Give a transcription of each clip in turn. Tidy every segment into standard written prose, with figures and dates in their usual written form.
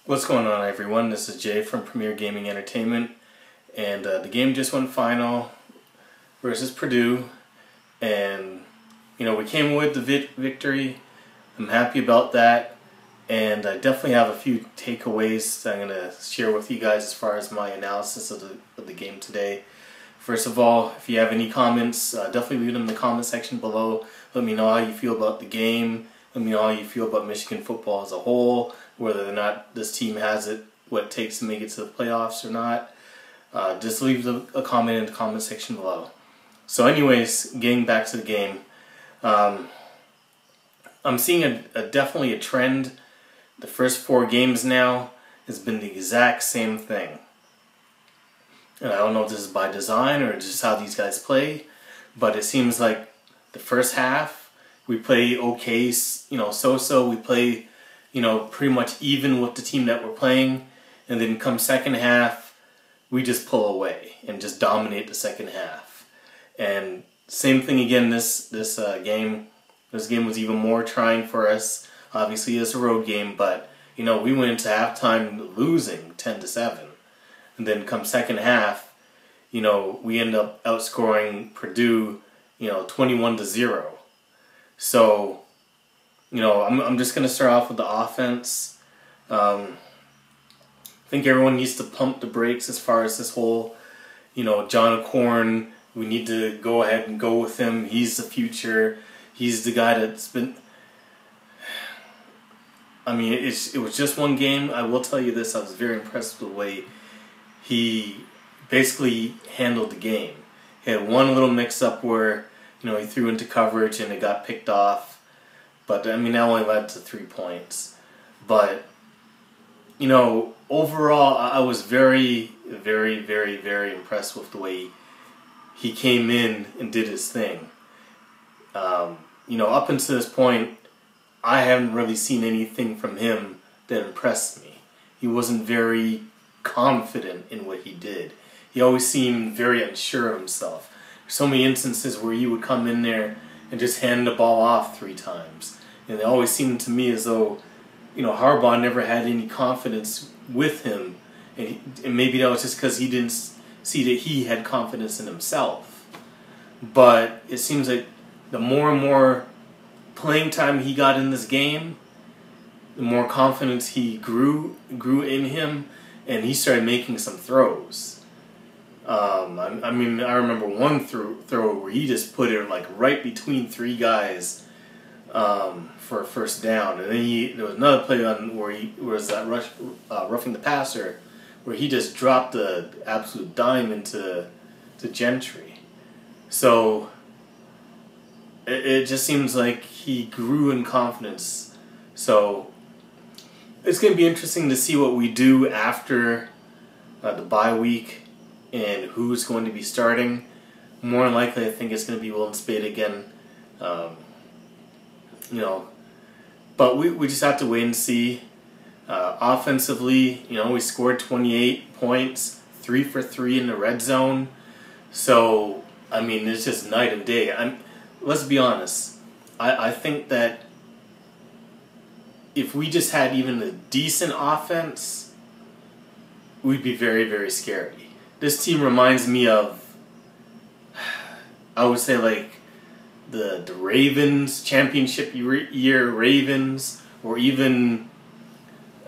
What's going on, everyone? This is Jay from Premier Gaming Entertainment, and the game just went final versus Purdue, and we came away with the victory. I'm happy about that, and I definitely have a few takeaways that I'm going to share with you guys as far as my analysis of the game today. First of all, if you have any comments, definitely leave them in the comment section below. Let me know how you feel about the game. Let me know how you feel about Michigan football as a whole, whether or not this team has what it takes to make it to the playoffs or not. Just leave a comment in the comment section below. So anyways, getting back to the game, I'm seeing definitely a trend. The first 4 games now has been the exact same thing. And I don't know if this is by design or just how these guys play, but it seems like the first half we play okay, so-so. We play, pretty much even with the team that we're playing, and then come second half, we just pull away and just dominate the second half. And same thing again this game. This game was even more trying for us. Obviously, it's a road game, but we went into halftime losing 10-7, and then come second half, we end up outscoring Purdue, 21-0. So, I'm just going to start off with the offense. I think everyone needs to pump the brakes as far as this whole, John O'Corn. We need to go ahead and go with him. He's the future. He's the guy that's been... it was just one game. I will tell you this. I was very impressed with the way he basically handled the game. He had one little mix-up where he threw into coverage and it got picked off. But, that only led to 3 points. But, overall, I was very, very, very, very impressed with the way he came in and did his thing. Up until this point, I haven't really seen anything from him that impressed me. He wasn't very confident in what he did. He always seemed very unsure of himself. So many instances where he would come in there and just hand the ball off 3 times. And it always seemed to me as though, Harbaugh never had any confidence with him. And maybe that was just because he didn't see that he had confidence in himself. But it seems like the more and more playing time he got in this game, the more confidence he grew in him, and he started making some throws. I remember one throw where he just put it like right between 3 guys for a first down, and then there was another play on where he was that roughing the passer, where he just dropped the absolute dime into Gentry. So it just seems like he grew in confidence. So it's going to be interesting to see what we do after the bye week and who's going to be starting. More than likely, I think it's going to be Will Spade again. But we just have to wait and see. Offensively, we scored 28 points, 3 for 3 in the red zone. So, it's just night and day. Let's be honest. I think that if we just had even a decent offense, we'd be very, very scary. This team reminds me of, I would say, like the Ravens, championship year Ravens, or even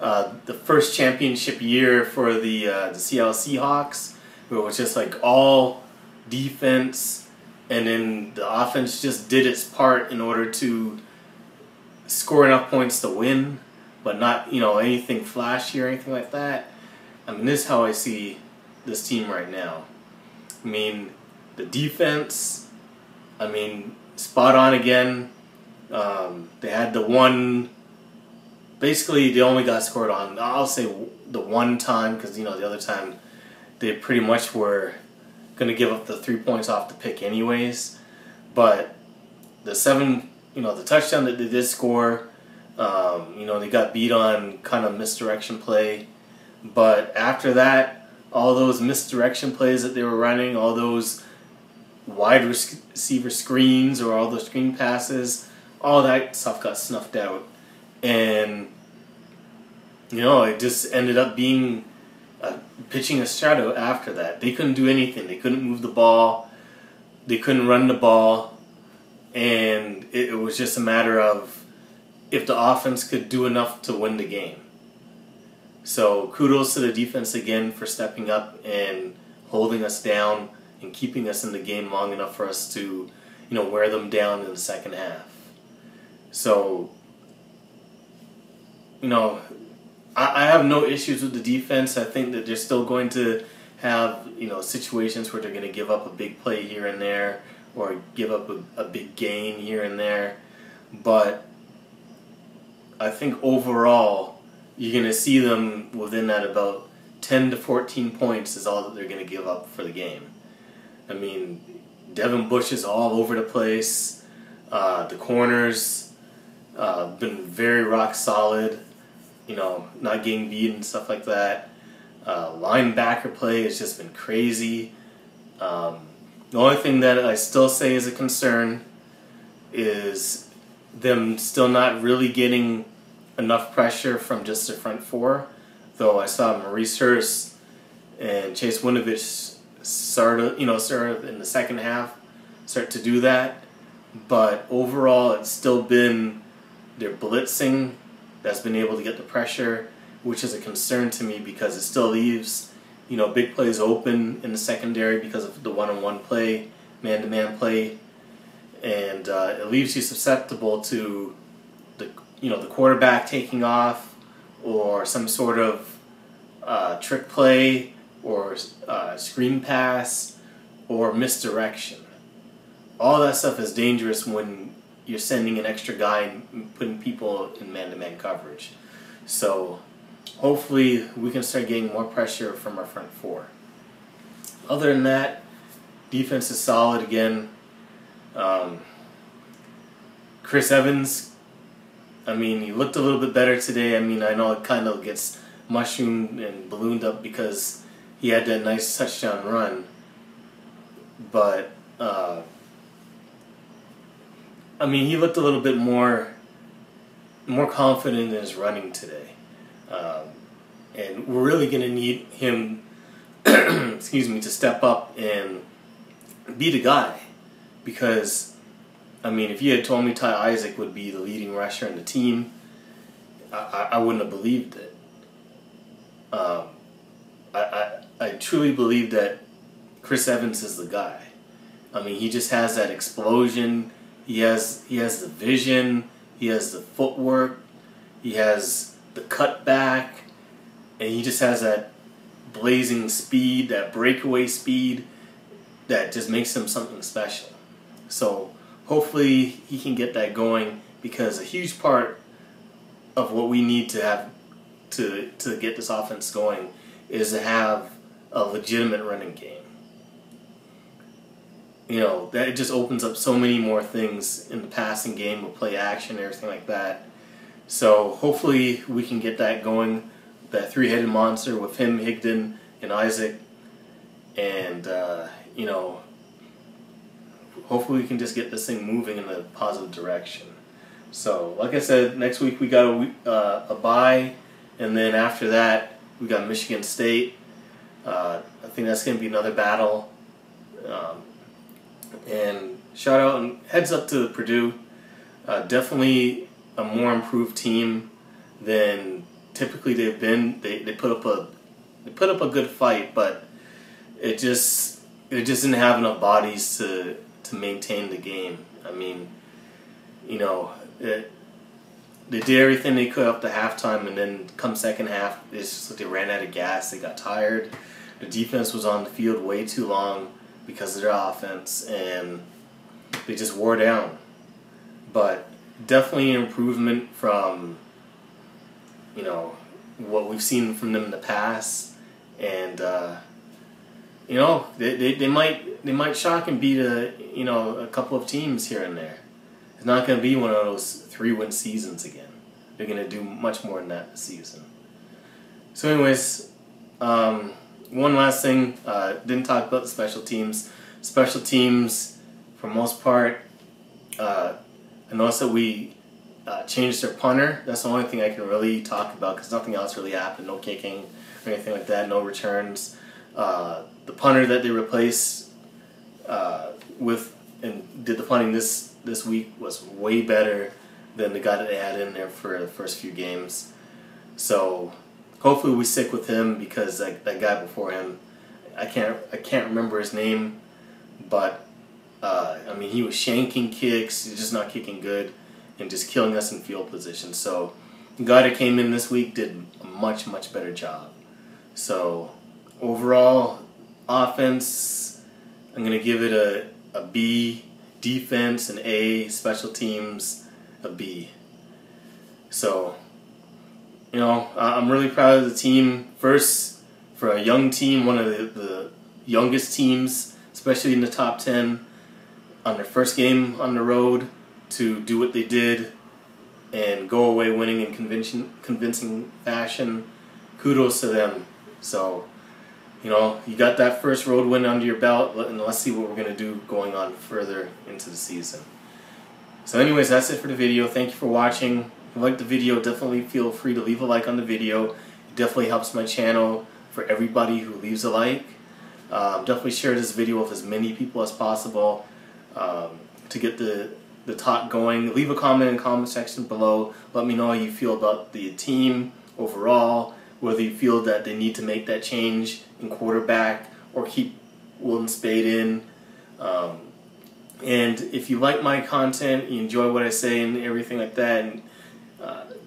the first championship year for the Seattle Seahawks, where it was just like all defense, and then the offense just did its part in order to score enough points to win, but not anything flashy or anything like that. This is how I see this team right now. The defense, spot on again. They had the one, basically they only got scored on, I'll say the one time, because the other time they pretty much were going to give up the 3 points off the pick anyways. But the touchdown that they did score, they got beat on kind of misdirection play. But after that, all those misdirection plays that they were running, all those wide receiver screens or all those screen passes, all that stuff got snuffed out. And it just ended up being pitching a shadow after that. They couldn't do anything. They couldn't move the ball. They couldn't run the ball. And it was just a matter of if the offense could do enough to win the game. So kudos to the defense again for stepping up and holding us down and keeping us in the game long enough for us to, wear them down in the second half. So, I have no issues with the defense. I think that they're still going to have, situations where they're going to give up a big play here and there or give up a big gain here and there. But I think overall, you're going to see them within that about 10 to 14 points is all that they're going to give up for the game. I mean, Devin Bush is all over the place. The corners been very rock solid, not getting beat and stuff like that. Linebacker play has just been crazy. The only thing that I still say is a concern is them still not really getting enough pressure from just the front four. Though I saw Maurice Hurst and Chase Winovich sort of in the second half start to do that. But overall, it's still been their blitzing that's been able to get the pressure, which is a concern to me because it still leaves, big plays open in the secondary because of the one-on-one play, man-to-man play, and it leaves you susceptible to the quarterback taking off or some sort of trick play or screen pass or misdirection. All that stuff is dangerous when you're sending an extra guy and putting people in man-to-man coverage. So hopefully we can start getting more pressure from our front four. Other than that, defense is solid again. Chris Evans, he looked a little bit better today. I know it kind of gets mushroomed and ballooned up because he had that nice touchdown run. But, he looked a little bit more confident in his running today. And we're really going to need him, to step up and be the guy. Because, if you had told me Ty Isaac would be the leading rusher in the team, I wouldn't have believed it. I truly believe that Chris Evans is the guy. He just has that explosion. He has the vision. He has the footwork. He has the cutback. And he just has that blazing speed, that breakaway speed that just makes him something special. So hopefully he can get that going because a huge part of what we need to have to get this offense going is to have a legitimate running game. That just opens up so many more things in the passing game with play action and everything like that. So hopefully we can get that going, that three-headed monster with him, Higdon, and Isaac. And, hopefully we can just get this thing moving in a positive direction. So, like I said, next week we got a bye, and then after that we got Michigan State. I think that's going to be another battle. And shout out and heads up to Purdue. Definitely a more improved team than typically they've been. They put up a good fight, but it just didn't have enough bodies to maintain the game. They did everything they could up to halftime, and then come second half, it's just like they ran out of gas. They got tired. The defense was on the field way too long because of their offense, and they just wore down. But definitely an improvement from what we've seen from them in the past, and they might shock and beat a couple of teams here and there. It's not going to be one of those 3-win seasons again. They're going to do much more than that this season. So anyways, one last thing, didn't talk about the special teams. Special teams, for the most part, I noticed that we changed their punter. That's the only thing I can really talk about because nothing else really happened. No kicking or anything like that. No returns. The punter that they replaced with and did the punting this week was way better than the guy that they had in there for the first few games. So hopefully we stick with him because that guy before him, I can't remember his name, but I mean, he was shanking kicks. He's just not kicking good and just killing us in field position. So the guy that came in this week did a much better job. So overall offense, I'm gonna give it a B. Defense an A. Special teams a B. So, you know, I'm really proud of the team. First, for a young team, one of the youngest teams, especially in the top 10, on their first game on the road, to do what they did and go away winning in convincing fashion. Kudos to them. So, you know, you got that first road win under your belt, and let's see what we're going to do going on further into the season. So anyways, that's it for the video. Thank you for watching. If you liked the video, definitely feel free to leave a like on the video. It definitely helps my channel for everybody who leaves a like. Definitely share this video with as many people as possible to get the talk going. Leave a comment in the comment section below. Let me know how you feel about the team overall, whether you feel that they need to make that change in quarterback or keep Wilton Spade in. And if you like my content, you enjoy what I say and everything like that, and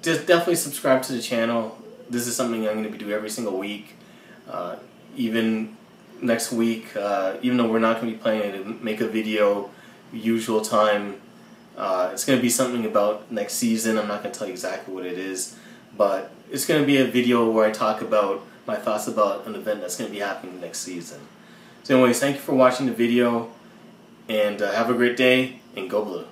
just definitely subscribe to the channel. This is something I'm going to be doing every single week. Even next week, even though we're not going to be playing it, make a video usual time. It's going to be something about next season. I'm not going to tell you exactly what it is, but it's going to be a video where I talk about my thoughts about an event that's going to be happening next season. So anyways, thank you for watching the video, and have a great day, and go Blue.